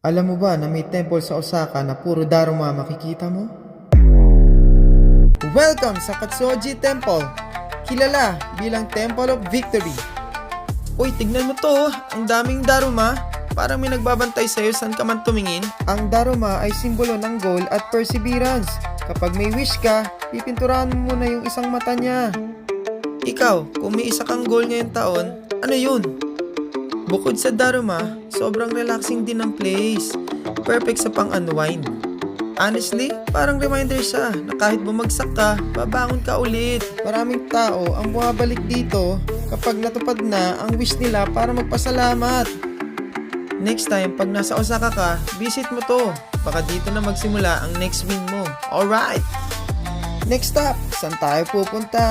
Alam mo ba na may temple sa Osaka na puro Daruma makikita mo? Welcome sa Katsuoji Temple, kilala bilang Temple of Victory. Uy, tignan mo to, ang daming Daruma. Parang may nagbabantay sa'yo saan ka man tumingin. Ang Daruma ay simbolo ng goal at perseverance. Kapag may wish ka, pipinturahan mo muna yung isang mata niya. Ikaw, kung may isa kang goal ngayong taon, ano yun? Bukod sa Daruma, sobrang relaxing din ang place. Perfect sa pang-unwind. Honestly, parang reminder siya na kahit bumagsak ka, babangon ka ulit. Maraming tao ang bumabalik dito kapag natupad na ang wish nila para magpasalamat. Next time, pag nasa Osaka ka, visit mo to. Baka dito na magsimula ang next win mo. Alright! Next stop, saan tayo pupunta?